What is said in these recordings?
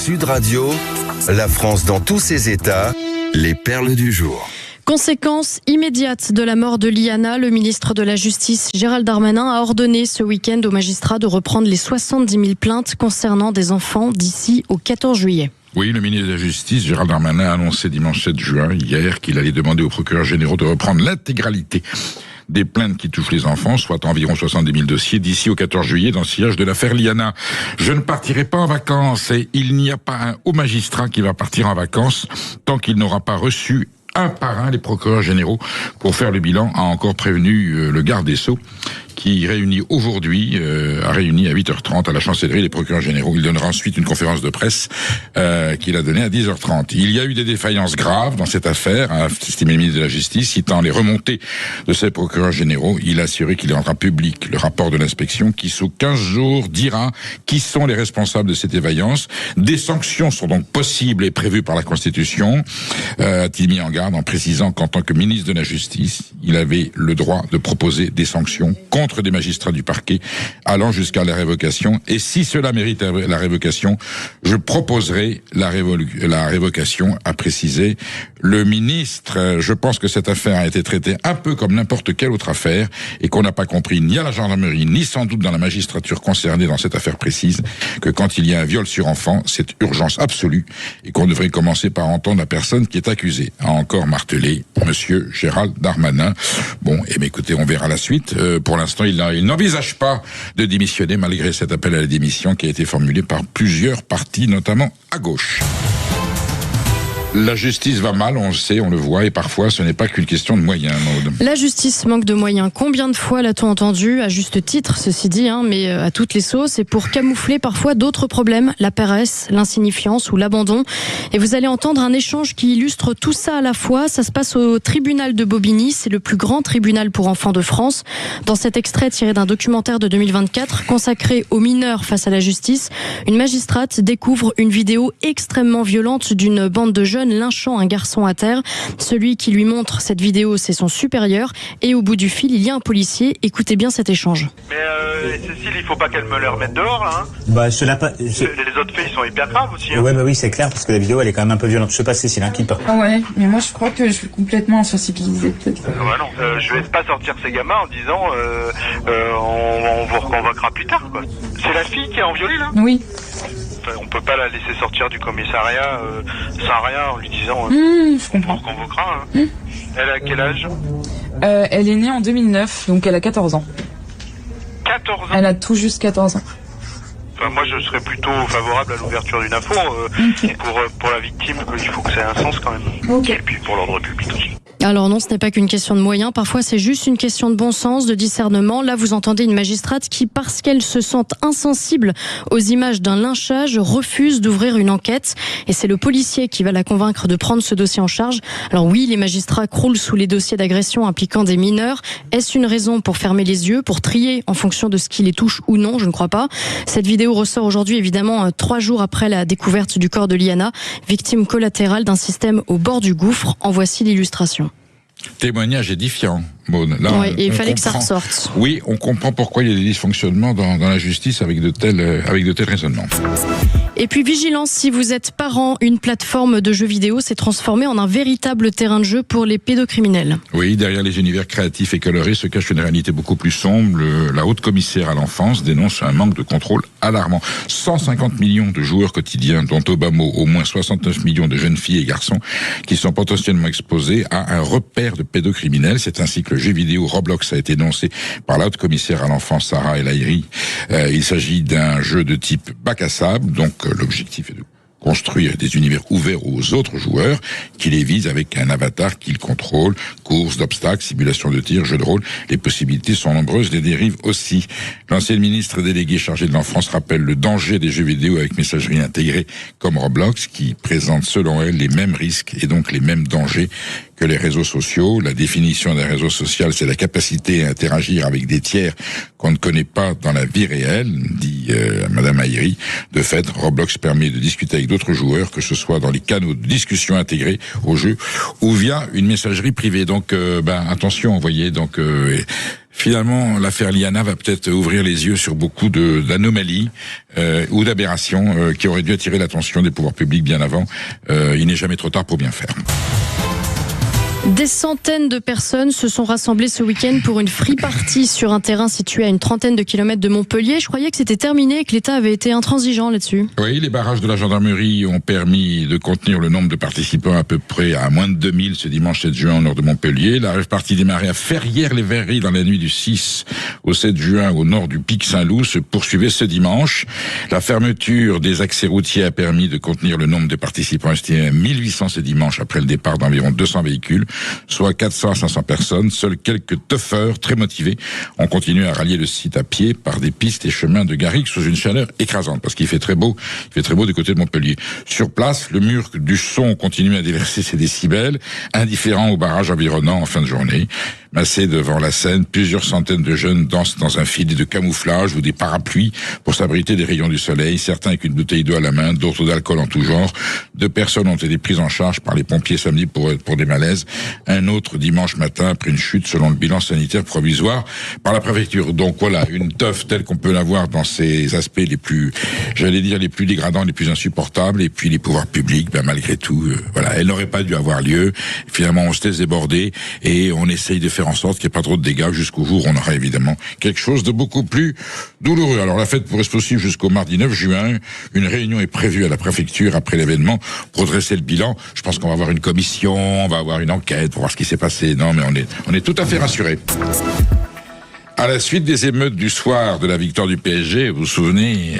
Sud Radio, la France dans tous ses états, les perles du jour. Conséquence immédiate de la mort de Liana, le ministre de la Justice Gérald Darmanin a ordonné ce week-end aux magistrats de reprendre les 70 000 plaintes concernant des enfants d'ici au 14 juillet. Oui, le ministre de la Justice, Gérald Darmanin, a annoncé dimanche 7 juin, hier, qu'il allait demander aux procureurs généraux de reprendre l'intégralité des plaintes qui touchent les enfants, soit environ 70 000 dossiers, d'ici au 14 juillet, dans le sillage de l'affaire Liana. Je ne partirai pas en vacances et il n'y a pas un haut magistrat qui va partir en vacances tant qu'il n'aura pas reçu un par un les procureurs généraux pour faire le bilan, a encore prévenu le garde des Sceaux, qui réunit aujourd'hui, a réuni à 8h30 à la chancellerie les procureurs généraux. Il donnera ensuite une conférence de presse qu'il a donnée à 10h30. Il y a eu des défaillances graves dans cette affaire, a estimé le ministre de la Justice, citant les remontées de ces procureurs généraux. Il a assuré qu'il rendra public le rapport de l'inspection qui, sous 15 jours, dira qui sont les responsables de cette défaillance. Des sanctions sont donc possibles et prévues par la Constitution, a-t-il mis en garde en précisant qu'en tant que ministre de la Justice, il avait le droit de proposer des sanctions contre des magistrats du parquet, allant jusqu'à la révocation. Et si cela mérite la révocation, je proposerai la révocation, a précisé le ministre. Je pense que cette affaire a été traitée un peu comme n'importe quelle autre affaire et qu'on n'a pas compris ni à la gendarmerie, ni sans doute dans la magistrature concernée dans cette affaire précise, que quand il y a un viol sur enfant, c'est urgence absolue et qu'on devrait commencer par entendre la personne qui est accusée, a encore martelé monsieur Gérald Darmanin. Bon, et bien écoutez, on verra la suite. Pour l'instant, il n'envisage pas de démissionner malgré cet appel à la démission qui a été formulé par plusieurs partis, notamment à gauche. La justice va mal, on le sait, on le voit, et parfois ce n'est pas qu'une question de moyens, Maud. La justice manque de moyens. Combien de fois l'a-t-on entendu, à juste titre, ceci dit, mais à toutes les sauces, et pour camoufler parfois d'autres problèmes, la paresse, l'insignifiance ou l'abandon. Et vous allez entendre un échange qui illustre tout ça à la fois. Ça se passe au tribunal de Bobigny, c'est le plus grand tribunal pour enfants de France. Dans cet extrait tiré d'un documentaire de 2024 consacré aux mineurs face à la justice, une magistrate découvre une vidéo extrêmement violente d'une bande de jeunes lynchant un garçon à terre. Celui qui lui montre cette vidéo, c'est son supérieur. Et au bout du fil, il y a un policier. Écoutez bien cet échange. Mais Cécile, il faut pas qu'elle me le remette dehors, là. Hein. Bah, les autres faits, ils sont hyper graves aussi. Hein. Ouais, bah oui, c'est clair, parce que la vidéo, elle est quand même un peu violente. Je sais pas, Cécile, hein, qui peut. Ah ouais, mais moi, je crois que je suis complètement insensibilisée, peut-être. Non, je vais pas sortir ces gamins en disant, on vous reconvoquera plus tard, quoi. C'est la fille qui est en violé, là. Oui. On peut pas la laisser sortir du commissariat sans rien en lui disant je comprends. On convoquera. Hein. Elle a quel âge? Elle est née en 2009, donc elle a 14 ans. 14 ans? Elle a tout juste 14 ans. Enfin, moi, je serais plutôt favorable à l'ouverture d'une info pour la victime. Il faut que ça ait un sens quand même. Okay. Et puis pour l'ordre public aussi. Alors non, ce n'est pas qu'une question de moyens. Parfois, c'est juste une question de bon sens, de discernement. Là, vous entendez une magistrate qui, parce qu'elle se sent insensible aux images d'un lynchage, refuse d'ouvrir une enquête. Et c'est le policier qui va la convaincre de prendre ce dossier en charge. Alors oui, les magistrats croulent sous les dossiers d'agression impliquant des mineurs. Est-ce une raison pour fermer les yeux, pour trier en fonction de ce qui les touche ou non? Je ne crois pas. Cette vidéo ressort aujourd'hui, évidemment, 3 jours après la découverte du corps de Liana, victime collatérale d'un système au bord du gouffre. En voici l'illustration. Témoignage édifiant, Maud. Là, oui, et il fallait que ça ressorte. Oui, on comprend pourquoi il y a des dysfonctionnements dans la justice avec de tels raisonnements. Et puis vigilance, si vous êtes parent, une plateforme de jeux vidéo s'est transformée en un véritable terrain de jeu pour les pédocriminels. Oui, derrière les univers créatifs et colorés se cache une réalité beaucoup plus sombre. La haute commissaire à l'enfance dénonce un manque de contrôle alarmant. 150 millions de joueurs quotidiens, dont au bas mot au moins 69 millions de jeunes filles et garçons qui sont potentiellement exposés à un repère de pédocriminels. C'est ainsi que le jeu vidéo Roblox a été énoncé par la haute commissaire à l'enfance Sarah El Haïry. Il s'agit d'un jeu de type bac à sable, donc l'objectif est de construire des univers ouverts aux autres joueurs qui les visent avec un avatar qu'ils contrôlent, courses d'obstacles, simulation de tir, jeux de rôle. Les possibilités sont nombreuses, les dérives aussi. L'ancienne ministre déléguée chargée de l'enfance rappelle le danger des jeux vidéo avec messagerie intégrée comme Roblox qui présente selon elle les mêmes risques et donc les mêmes dangers que les réseaux sociaux. La définition d'un réseau social, c'est la capacité à interagir avec des tiers qu'on ne connaît pas dans la vie réelle, dit Madame Aïri. De fait, Roblox permet de discuter avec d'autres joueurs, que ce soit dans les canaux de discussion intégrés au jeu ou via une messagerie privée. Donc, attention, vous voyez, donc... Finalement, l'affaire Liana va peut-être ouvrir les yeux sur beaucoup d'anomalies ou d'aberrations qui auraient dû attirer l'attention des pouvoirs publics bien avant. Il n'est jamais trop tard pour bien faire. Des centaines de personnes se sont rassemblées ce week-end pour une free party sur un terrain situé à une trentaine de kilomètres de Montpellier. Je croyais que c'était terminé et que l'État avait été intransigeant là-dessus. Oui, les barrages de la gendarmerie ont permis de contenir le nombre de participants à peu près à moins de 2000 ce dimanche 7 juin au nord de Montpellier. La rave party démarrait à Ferrières-les-Verreries dans la nuit du 6 au 7 juin au nord du Pic Saint-Loup se poursuivait ce dimanche. La fermeture des accès routiers a permis de contenir le nombre de participants estimé à 1800 ce dimanche après le départ d'environ 200 véhicules. Soit 400 à 500 personnes. Seuls quelques tuffeurs très motivés ont continué à rallier le site à pied par des pistes et chemins de garrigue sous une chaleur écrasante parce qu'il fait très beau. Il fait très beau du côté de Montpellier. Sur place, le mur du son continue à déverser ses décibels, indifférent aux barrages environnants en fin de journée. Massés devant la scène, plusieurs centaines de jeunes dansent dans un filet de camouflage ou des parapluies pour s'abriter des rayons du soleil, certains avec une bouteille d'eau à la main, d'autres d'alcool en tout genre. 2 personnes ont été prises en charge par les pompiers samedi pour des malaises. Un autre dimanche matin après une chute selon le bilan sanitaire provisoire par la préfecture. Donc voilà, une teuf telle qu'on peut l'avoir dans ses aspects les plus, j'allais dire, les plus dégradants, les plus insupportables. Et puis les pouvoirs publics, malgré tout, voilà, elle n'aurait pas dû avoir lieu. Finalement, on se laisse déborder et on essaye de faire en sorte qu'il n'y ait pas trop de dégâts jusqu'au jour où on aura évidemment quelque chose de beaucoup plus douloureux. Alors la fête pourrait se poursuivre jusqu'au mardi 9 juin. Une réunion est prévue à la préfecture après l'événement pour dresser le bilan. Je pense qu'on va avoir une commission, on va avoir une enquête pour voir ce qui s'est passé. Non, mais on est tout à fait rassurés. À la suite des émeutes du soir de la victoire du PSG, vous vous souvenez,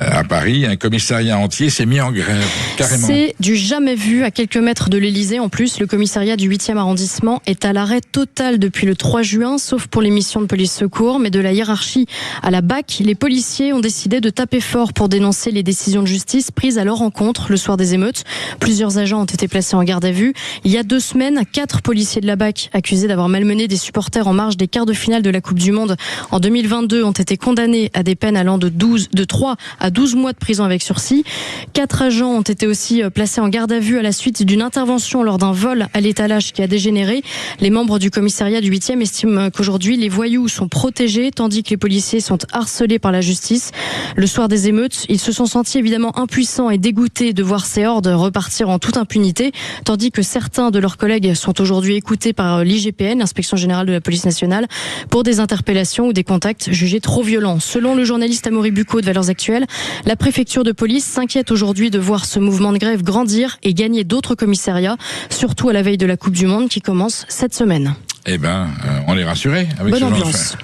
à Paris, un commissariat entier s'est mis en grève, carrément. C'est du jamais vu à quelques mètres de l'Élysée. En plus, le commissariat du 8e arrondissement est à l'arrêt total depuis le 3 juin, sauf pour les missions de police secours. Mais de la hiérarchie à la BAC, les policiers ont décidé de taper fort pour dénoncer les décisions de justice prises à leur encontre le soir des émeutes. Plusieurs agents ont été placés en garde à vue. Il y a 2 semaines, 4 policiers de la BAC accusés d'avoir malmené des supporters en marge des quarts de finale de la Coupe du Monde en 2022 ont été condamnés à des peines allant de 3 à 12 mois de prison avec sursis. 4 agents ont été aussi placés en garde à vue à la suite d'une intervention lors d'un vol à l'étalage qui a dégénéré. Les membres du commissariat du 8e estiment qu'aujourd'hui les voyous sont protégés tandis que les policiers sont harcelés par la justice. Le soir des émeutes, ils se sont sentis évidemment impuissants et dégoûtés de voir ces hordes repartir en toute impunité, tandis que certains de leurs collègues sont aujourd'hui écoutés par l'IGPN, l'Inspection Générale de la Police Nationale, pour des interpellations ou des contacts jugés trop violents. Selon le journaliste Amaury Bucco de Valeurs Actuelles, la préfecture de police s'inquiète aujourd'hui de voir ce mouvement de grève grandir et gagner d'autres commissariats, surtout à la veille de la Coupe du Monde qui commence cette semaine. Eh ben, on est rassurés avec Bonne ce genre ambiance.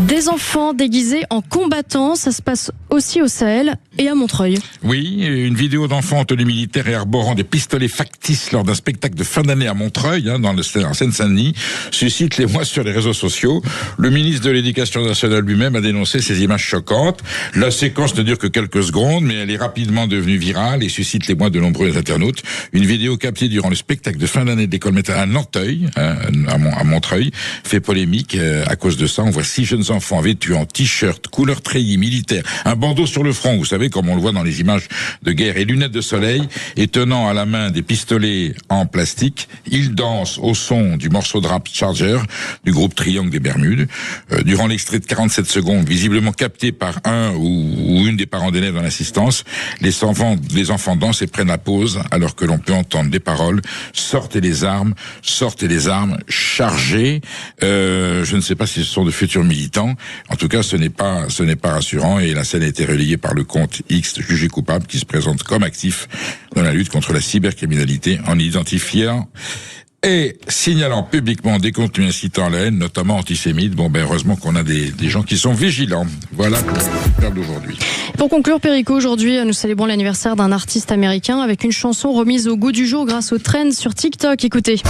Des enfants déguisés en combattants, ça se passe aussi au Sahel et à Montreuil. Oui, une vidéo d'enfants en tenue militaire et arborant des pistolets factices lors d'un spectacle de fin d'année à Montreuil, en Seine-Saint-Denis, suscite l'émoi sur les réseaux sociaux. Le ministre de l'Éducation nationale lui-même a dénoncé ces images choquantes. La séquence ne dure que quelques secondes, mais elle est rapidement devenue virale et suscite l'émoi de nombreux internautes. Une vidéo captée durant le spectacle de fin d'année de l'école métal à Nanteuil, à Montreuil, fait polémique à cause de ça. On voit 6 jeunes enfants vêtus en t-shirt, couleur treillis militaire, un bandeau sur le front, vous savez, comme on le voit dans les images de guerre, et lunettes de soleil, et tenant à la main des pistolets en plastique. Ils dansent au son du morceau de rap Charger du groupe Triangle des Bermudes. Durant l'extrait de 47 secondes, visiblement capté par un ou une des parents d'élèves dans l'assistance, les enfants dansent et prennent la pause, alors que l'on peut entendre des paroles: sortez les armes, chargez. Je ne sais pas si ce sont de futurs militants. En tout cas, ce n'est pas rassurant, et la scène a été relayée par le compte X jugé coupable qui se présente comme actif dans la lutte contre la cybercriminalité en identifiant et signalant publiquement des contenus incitant à la haine, notamment antisémites. Heureusement qu'on a des gens qui sont vigilants. Voilà pour le perle d'aujourd'hui. Pour conclure, Perico, aujourd'hui, nous célébrons l'anniversaire d'un artiste américain avec une chanson remise au goût du jour grâce aux trends sur TikTok. Écoutez.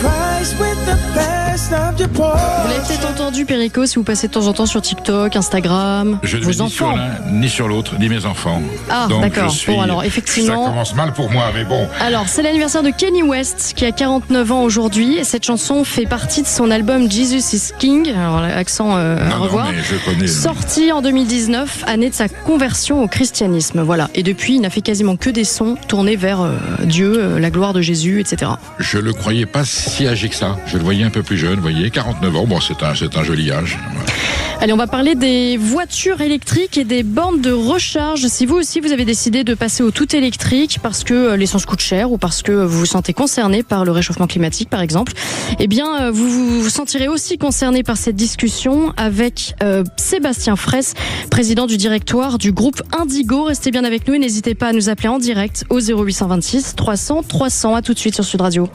Christ with the best Vous l'avez peut-être entendu, Perico, si vous passez de temps en temps sur TikTok, Instagram. Je ne vos vais ni enfants. sur l'un, ni sur l'autre, ni mes enfants. Ah, Donc, d'accord. je suis- Bon, alors, effectivement. Ça commence mal pour moi, mais bon. Alors, c'est l'anniversaire de Kanye West, qui a 49 ans aujourd'hui. Et cette chanson fait partie de son album Jesus is King. Alors, l'accent à Non, revoir. mais je connais. Sorti en 2019, année de sa conversion au christianisme. Voilà. Et depuis, il n'a fait quasiment que des sons tournés vers Dieu, la gloire de Jésus, etc. Je le croyais pas si âgé que ça. Je le voyais un peu plus jeune, vous voyez, 49 ans. Bon, c'est un joli âge. Allez, on va parler des voitures électriques et des bornes de recharge. Si vous aussi, vous avez décidé de passer au tout électrique parce que l'essence coûte cher ou parce que vous vous sentez concerné par le réchauffement climatique, par exemple, eh bien, vous vous sentirez aussi concerné par cette discussion avec Sébastien Fraisse, président du directoire du groupe Indigo. Restez bien avec nous et n'hésitez pas à nous appeler en direct au 0826 300 300. À tout de suite sur Sud Radio.